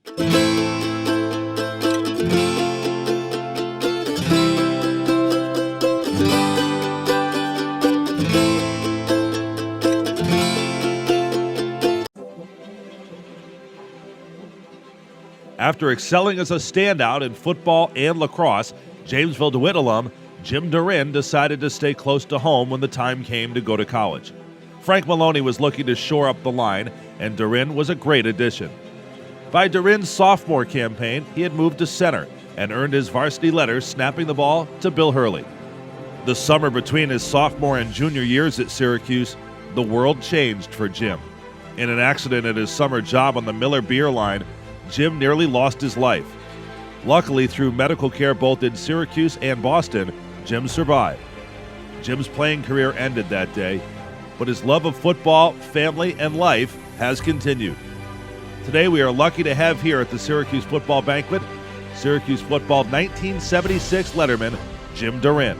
After excelling as a standout in football and lacrosse, Jamesville DeWitt alum Jim DaRin decided to stay close to home when the time came to go to college. Frank Maloney was looking to shore up the line, and DaRin was a great addition. By DaRin's sophomore campaign, he had moved to center and earned his varsity letters snapping the ball to Bill Hurley. The summer between his sophomore and junior years at Syracuse, the world changed for Jim. In an accident at his summer job on the Miller Beer line, Jim nearly lost his life. Luckily, through medical care both in Syracuse and Boston, Jim survived. Jim's playing career ended that day, but his love of football, family, and life has continued. Today, we are lucky to have here at the Syracuse Football Banquet, Syracuse Football 1976 letterman, Jim DaRin.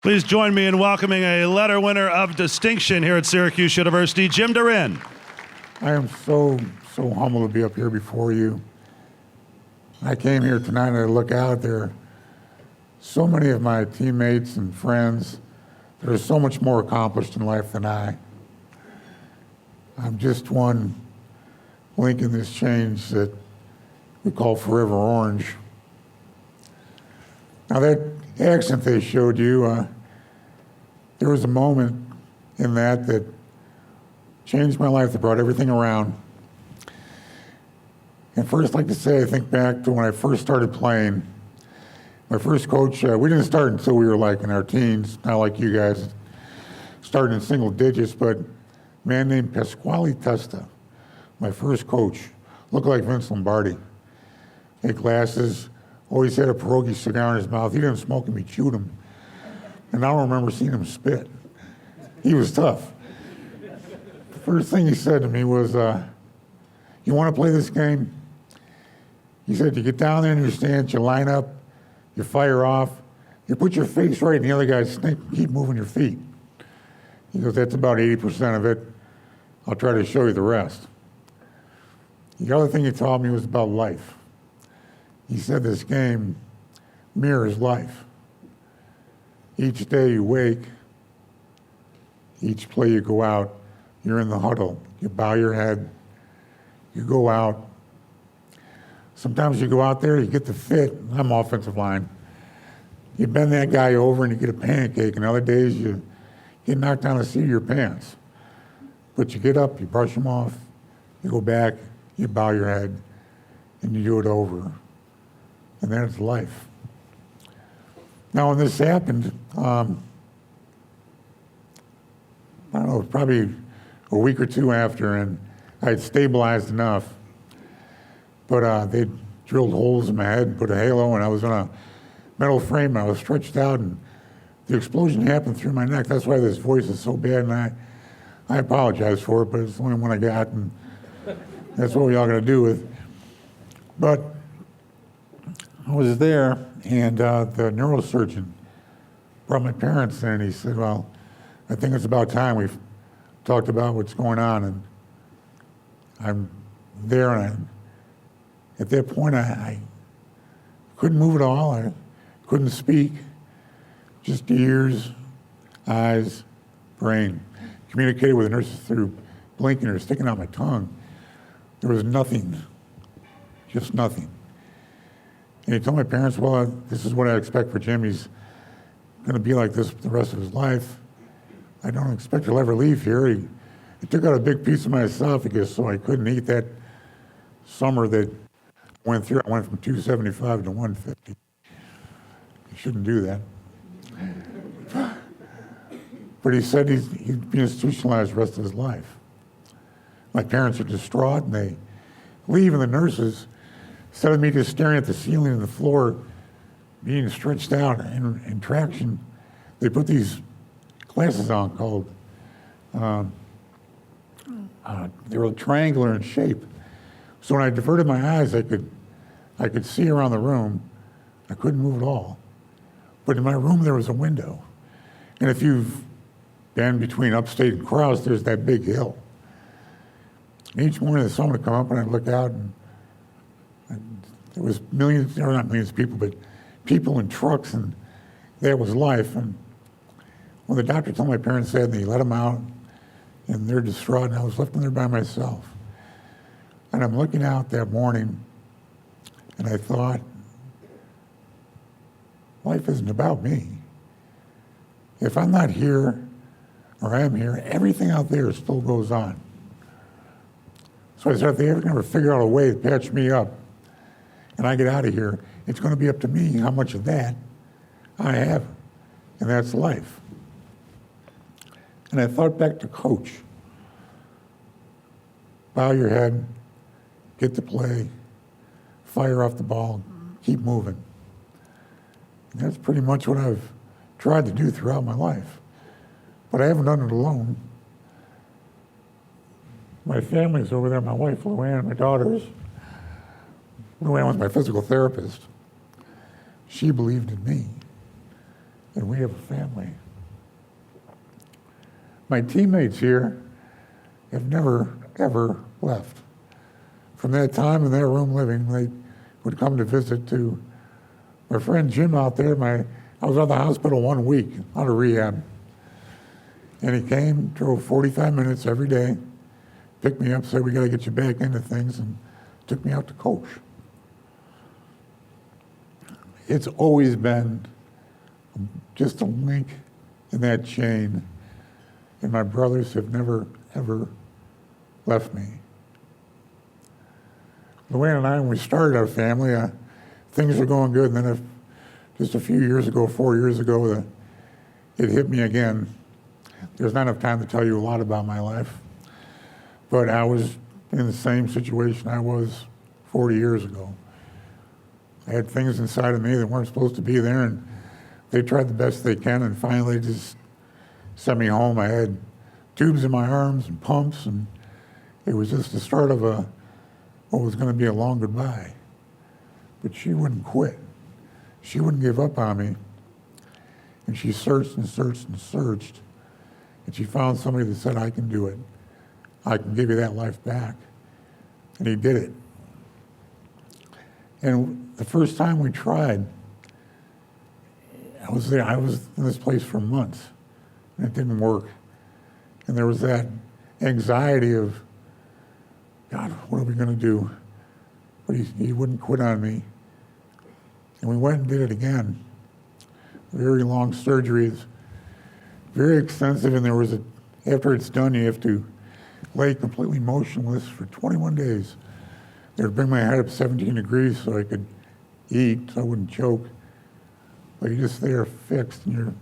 Please join me in welcoming a letter winner of distinction here at Syracuse University, Jim DaRin. I am so humbled to be up here before you. I came here tonight and I look out there, so many of my teammates and friends that are so much more accomplished in life than I. I'm just one link in this change that we call Forever Orange. Now that accent they showed you, there was a moment in that changed my life, that brought everything around. And first, I'd like to say, I think back to when I first started playing. My first coach, we didn't start until we were like in our teens, not like you guys, starting in single digits, but a man named Pasquale Testa, my first coach, looked like Vince Lombardi. Had glasses, always had a pierogi cigar in his mouth. He didn't smoke them, he chewed them. And I don't remember seeing him spit. He was tough. The first thing he said to me was, you want to play this game? He said, you get down there in your stance, you line up, you fire off, you put your face right in the other guy's snake, keep moving your feet. He goes, that's about 80% of it. I'll try to show you the rest. The other thing he taught me was about life. He said this game mirrors life. Each day you wake, each play you go out, you're in the huddle. You bow your head, you go out. Sometimes you go out there, you get the fit. I'm offensive line. You bend that guy over and you get a pancake, and other days you get knocked down the seat of your pants. But you get up, you brush them off, you go back, you bow your head, and you do it over. And then it's life. Now, when this happened, I don't know, probably a week or two after, and I had stabilized enough, but they drilled holes in my head and put a halo, and I was on a metal frame, and I was stretched out, and the explosion happened through my neck. That's why this voice is so bad, and I apologize for it, but it's the only one I got, and that's what we all got to do with. But I was there, and the neurosurgeon brought my parents in, and he said, well, I think it's about time we've talked about what's going on. And I'm there, and at that point, I couldn't move at all. I couldn't speak. Just ears, eyes, brain. Communicated with the nurses through blinking or sticking out my tongue. There was nothing, just nothing. And he told my parents, well, this is what I expect for Jim. He's going to be like this the rest of his life. I don't expect he'll ever leave here. He took out a big piece of my esophagus, so I couldn't eat that summer that I went through. I went from 275 to 150. You shouldn't do that. But he said he'd be institutionalized the rest of his life. My parents are distraught, and they leave, and the nurses, instead of me just staring at the ceiling and the floor, being stretched out in traction, they put these glasses on called, they were triangular in shape. So when I diverted my eyes, I could see around the room. I couldn't move at all. But in my room, there was a window. And if you've been between upstate and Crouse, there's that big hill. And each morning the sun would come up and I'd look out and there was millions, or not millions of people, but people in trucks, and that was life. And when the doctor told my parents that, and they let them out, and they're distraught, and I was left in there by myself. And I'm looking out that morning, and I thought, life isn't about me. If I'm not here, or I am here, everything out there still goes on. So I said, if they ever can ever figure out a way to patch me up, and I get out of here, it's going to be up to me how much of that I have, and that's life. And I thought back to Coach. Bow your head, get to play, fire off the ball, keep moving. And that's pretty much what I've tried to do throughout my life. But I haven't done it alone. My family's over there, my wife, Luann, my daughters. Luann was my physical therapist. She believed in me, and we have a family. My teammates here have never, ever left. From that time in their room living, they would come to visit to my friend Jim out there. I was out of the hospital 1 week, out of rehab. And he came, drove 45 minutes every day, picked me up, said, we got to get you back into things, and took me out to coach. It's always been just a link in that chain, and my brothers have never, ever left me. Luann and I, when we started our family, things were going good, and then just a few years ago, 4 years ago, it hit me again. There's not enough time to tell you a lot about my life, but I was in the same situation I was 40 years ago. I had things inside of me that weren't supposed to be there, and they tried the best they can, and finally just sent me home. I had tubes in my arms and pumps, and it was just the start of what was going to be a long goodbye. But she wouldn't quit. She wouldn't give up on me. And she searched and searched and searched, and she found somebody that said, I can do it. I can give you that life back. And he did it. And the first time we tried, I was there. I was in this place for months, and it didn't work. And there was that anxiety of, God, what are we going to do? But he wouldn't quit on me. And we went and did it again. Very long surgeries, very extensive, and after it's done, you have to lay completely motionless for 21 days. They would bring my head up 17 degrees so I could eat, so I wouldn't choke. But you're just there fixed, and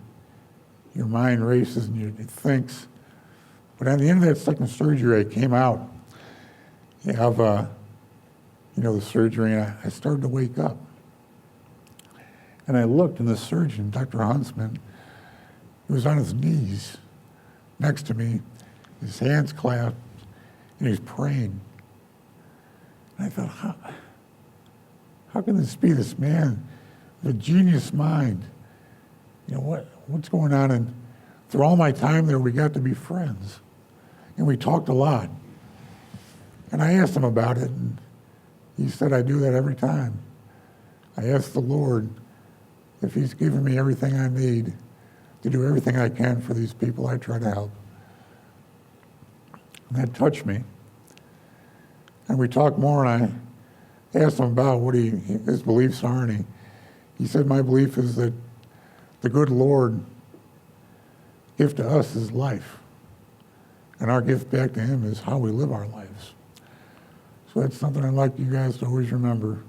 your mind races and it thinks. But at the end of that second surgery, I came out of the surgery, and I started to wake up. And I looked, and the surgeon, Dr. Huntsman, he was on his knees next to me, his hands clasped, and he was praying. And I thought, how can this be, this man with a genius mind? What's going on? And through all my time there, we got to be friends. And we talked a lot. And I asked him about it, and he said, I do that every time. I ask the Lord if he's given me everything I need to do everything I can for these people I try to help. And that touched me. And we talked more, and I asked him about what his beliefs are, and he said, my belief is that the good Lord gift to us is life, and our gift back to him is how we live our lives. So that's something I'd like you guys to always remember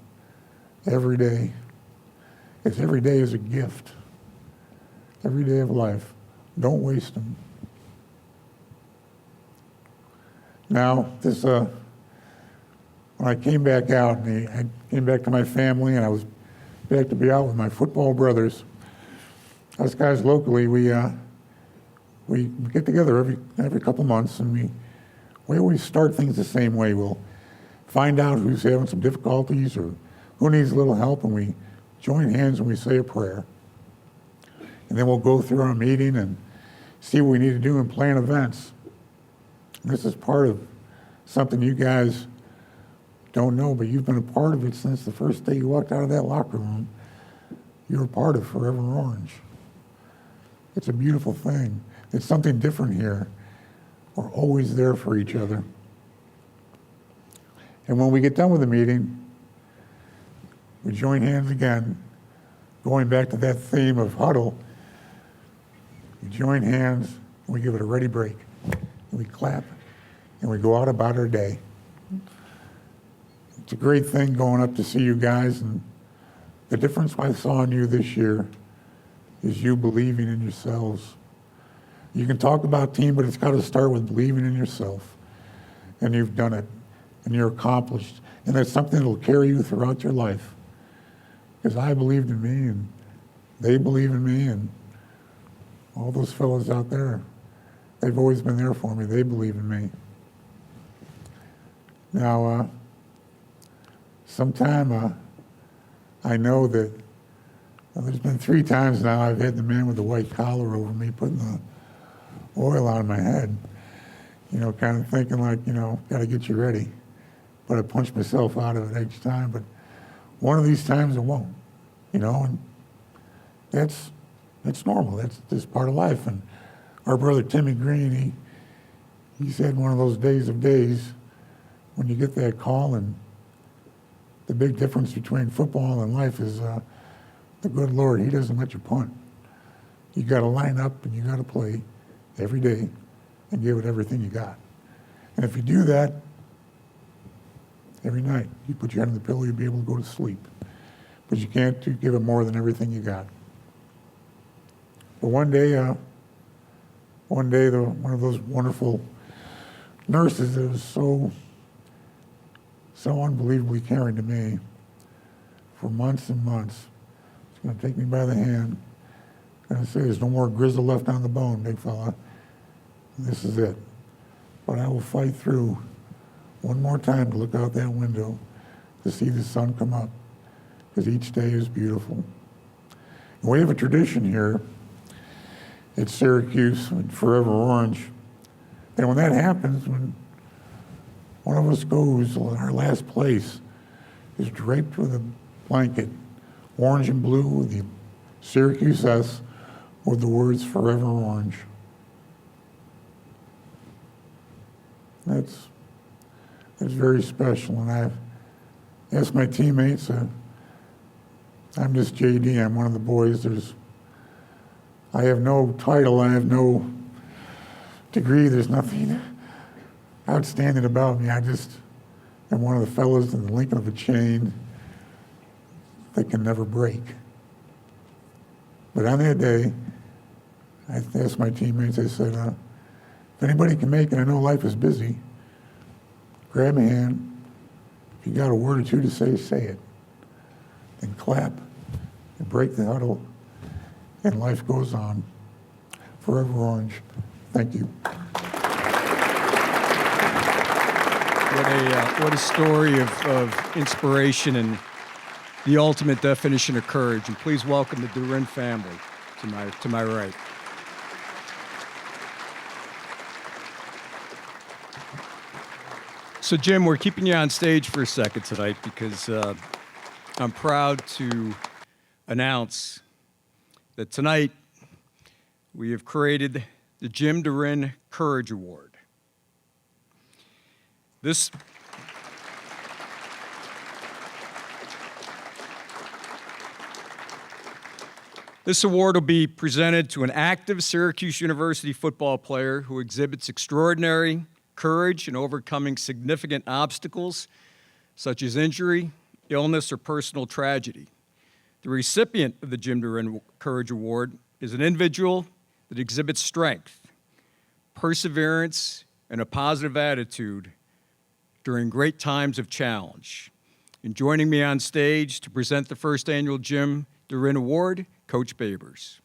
every day. Every day is a gift. Every day of life. Don't waste them. Now, when I came back out, and I came back to my family, and I was back to be out with my football brothers. Us guys locally, we get together every couple months, and we always start things the same way. We'll find out who's having some difficulties or who needs a little help, and we join hands and we say a prayer. And then we'll go through our meeting and see what we need to do and plan events. And this is part of something you guys don't know, but you've been a part of it since the first day you walked out of that locker room. You're a part of Forever Orange. It's a beautiful thing. It's something different here. We're always there for each other. And when we get done with the meeting, we join hands again, going back to that theme of huddle. We join hands, and we give it a ready break. And we clap, and we go out about our day. It's a great thing going up to see you guys, and the difference I saw in you this year is you believing in yourselves. You can talk about team, but it's got to start with believing in yourself. And you've done it, and you're accomplished. And that's something that will carry you throughout your life. Because I believed in me, and they believe in me, and all those fellas out there, they've always been there for me. They believe in me. Now, sometime I know that there's been 3 times now I've had the man with the white collar over me putting the oil on my head, kind of thinking like, got to get you ready. But I punch myself out of it each time. But one of these times it won't, and that's normal. That's just part of life. And our brother Timmy Green, he said one of those days of days when you get that call, and the big difference between football and life is the good Lord, he doesn't let you punt. You got to line up and you got to play every day and give it everything you got. And if you do that every night, you put your head on the pillow, you'll be able to go to sleep. But you can't give it more than everything you got. But one day, one of those wonderful nurses that was so unbelievably caring to me for months and months, she's going to take me by the hand and say, there's no more grizzle left on the bone, big fella. This is it. But I will fight through one more time to look out that window to see the sun come up, because each day is beautiful. And we have a tradition here at Syracuse, Forever Orange, and when that happens, when one of us goes, our last place is draped with a blanket, orange and blue with the Syracuse S with the words Forever Orange. That's very special, and I've asked my teammates, I'm just JD, I'm one of the boys. I have no title, I have no degree, there's nothing outstanding about me. I just am one of the fellas in the link of a chain that can never break. But on that day, I asked my teammates, I said, if anybody can make it, I know life is busy, grab a hand. If you got a word or two to say, say it. Then clap and break the huddle, and life goes on. Forever Orange. Thank you. What a story of inspiration and the ultimate definition of courage. And please welcome the DaRin family to my right. So Jim, we're keeping you on stage for a second tonight because I'm proud to announce that tonight we have created the Jim DaRin Courage Award. This award will be presented to an active Syracuse University football player who exhibits extraordinary courage in overcoming significant obstacles such as injury, illness, or personal tragedy. The recipient of the Jim DaRin Courage Award is an individual that exhibits strength, perseverance, and a positive attitude during great times of challenge. And joining me on stage to present the first annual Jim DaRin Award, Coach Babers.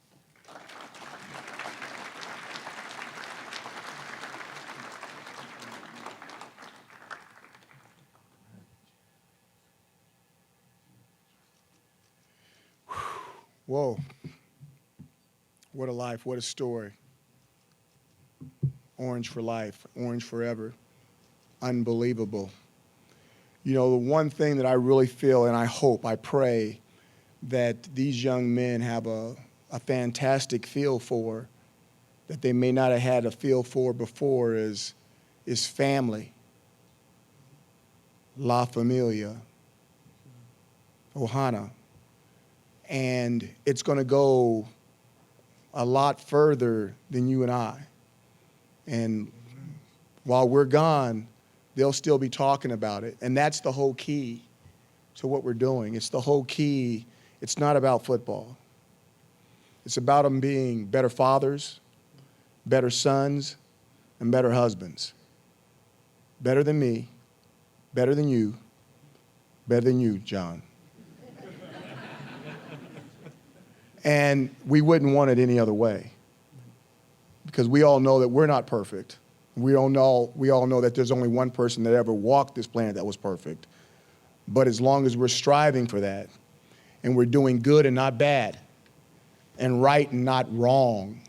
Whoa. What a life, what a story. Orange for life, orange forever. unbelievable. You know, the one thing that I really feel, and I hope, I pray, that these young men have a fantastic feel for, that they may not have had a feel for before, is family. La Familia. Ohana. And it's going to go a lot further than you and I. And while we're gone, they'll still be talking about it. And that's the whole key to what we're doing. It's the whole key. It's not about football. It's about them being better fathers, better sons, and better husbands. Better than me, better than you, John. And we wouldn't want it any other way, because we all know that we're not perfect. We all know that there's only one person that ever walked this planet that was perfect. But as long as we're striving for that, and we're doing good and not bad, and right and not wrong,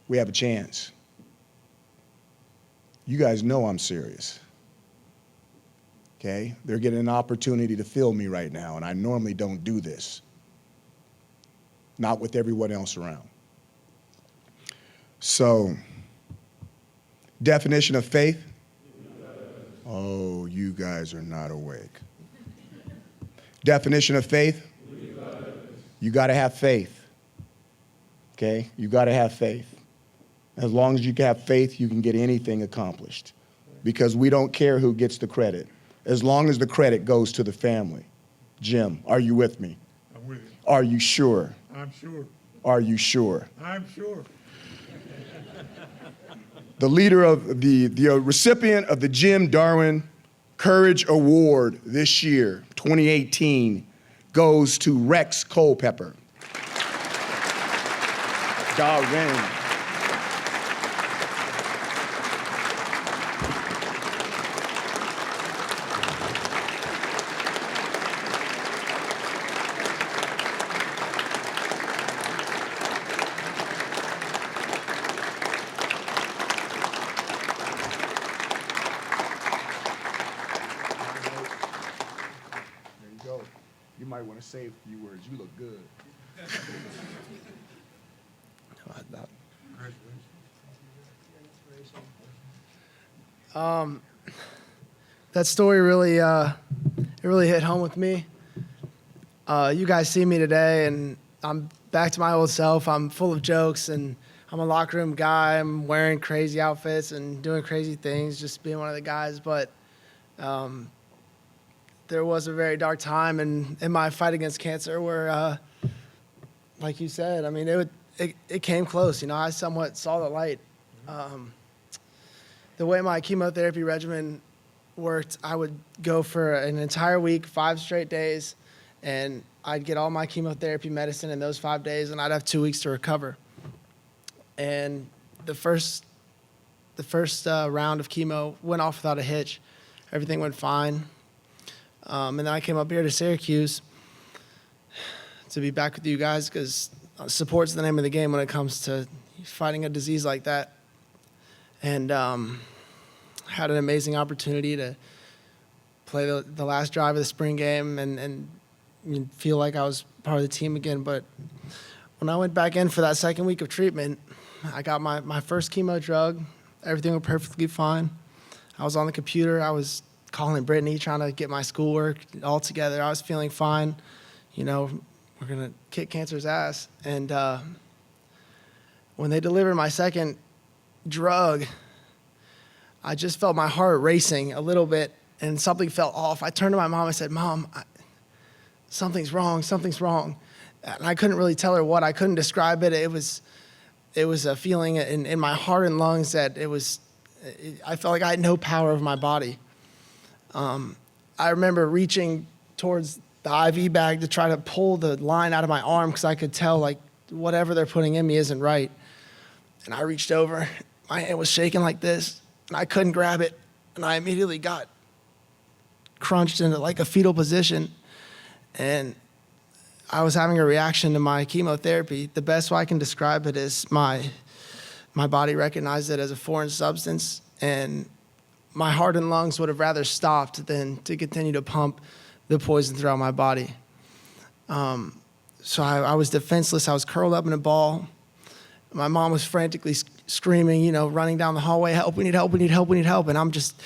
we have a chance. You guys know I'm serious. Okay? They're getting an opportunity to fill me right now, and I normally don't do this. Not with everyone else around. So, definition of faith? Oh, you guys are not awake. Definition of faith? You got to have faith. Okay? You got to have faith. As long as you can have faith, you can get anything accomplished. Because we don't care who gets the credit, as long as the credit goes to the family. Jim, are you with me? I'm with you. Are you sure? I'm sure. Are you sure? I'm sure. The leader of the recipient of the Jim Darwin Courage Award this year, 2018, goes to Rex Culpepper. DaRin. You might want to say a few words. You look good. That story really, it really hit home with me. You guys see me today, and I'm back to my old self. I'm full of jokes, and I'm a locker room guy. I'm wearing crazy outfits and doing crazy things, just being one of the guys. But there was a very dark time in my fight against cancer where, like you said, I mean, it came close. You know, I somewhat saw the light. The way my chemotherapy regimen worked, I would go for an entire week, 5 straight days, and I'd get all my chemotherapy medicine in those 5 days, and I'd have 2 weeks to recover. And the first round of chemo went off without a hitch. Everything went fine. And then I came up here to Syracuse to be back with you guys, because support's the name of the game when it comes to fighting a disease like that. And had an amazing opportunity to play the last drive of the spring game and feel like I was part of the team again. But when I went back in for that second week of treatment, I got my first chemo drug. Everything was perfectly fine. I was on the computer. I was calling Brittany, trying to get my schoolwork all together. I was feeling fine. You know, we're going to kick cancer's ass. And when they delivered my second drug, I just felt my heart racing a little bit, and something felt off. I turned to my mom and said, "Mom, something's wrong, something's wrong." And I couldn't really tell her what. I couldn't describe it. It was a feeling in my heart and lungs that I felt like I had no power over my body. I remember reaching towards the IV bag to try to pull the line out of my arm, because I could tell, like, whatever they're putting in me isn't right. And I reached over. My hand was shaking like this, and I couldn't grab it. And I immediately got crunched into like a fetal position. And I was having a reaction to my chemotherapy. The best way I can describe it is my body recognized it as a foreign substance, and my heart and lungs would have rather stopped than to continue to pump the poison throughout my body. So I was defenseless. I was curled up in a ball. My mom was frantically screaming, you know, running down the hallway, help, we need help, we need help, we need help. And I'm just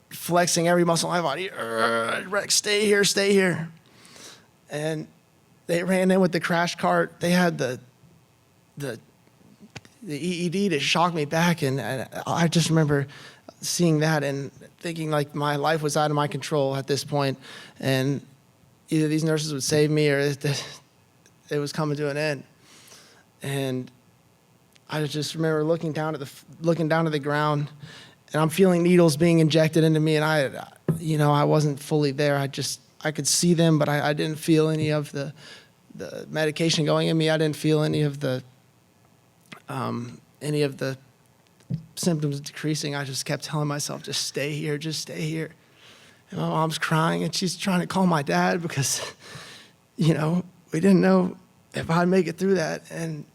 flexing every muscle in my body. Rex, stay here, stay here. And they ran in with the crash cart. They had the EED to shock me back. And I just remember seeing that and thinking like my life was out of my control at this point. And either these nurses would save me or it was coming to an end. And I just remember looking down to the ground, and I'm feeling needles being injected into me, and I wasn't fully there. I could see them, but I didn't feel any of the medication going in me. I didn't feel any of the symptoms decreasing. I just kept telling myself, just stay here, just stay here. And my mom's crying, and she's trying to call my dad because, you know, we didn't know if I'd make it through that. And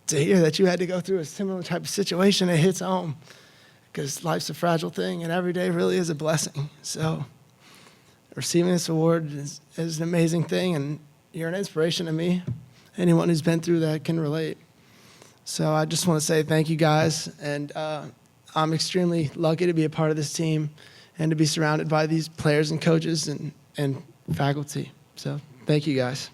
to hear that you had to go through a similar type of situation, it hits home because life's a fragile thing, and every day really is a blessing. So receiving this award is an amazing thing, and you're an inspiration to me. Anyone who's been through that can relate. So I just want to say thank you guys, and I'm extremely lucky to be a part of this team and to be surrounded by these players and coaches and faculty. So thank you guys.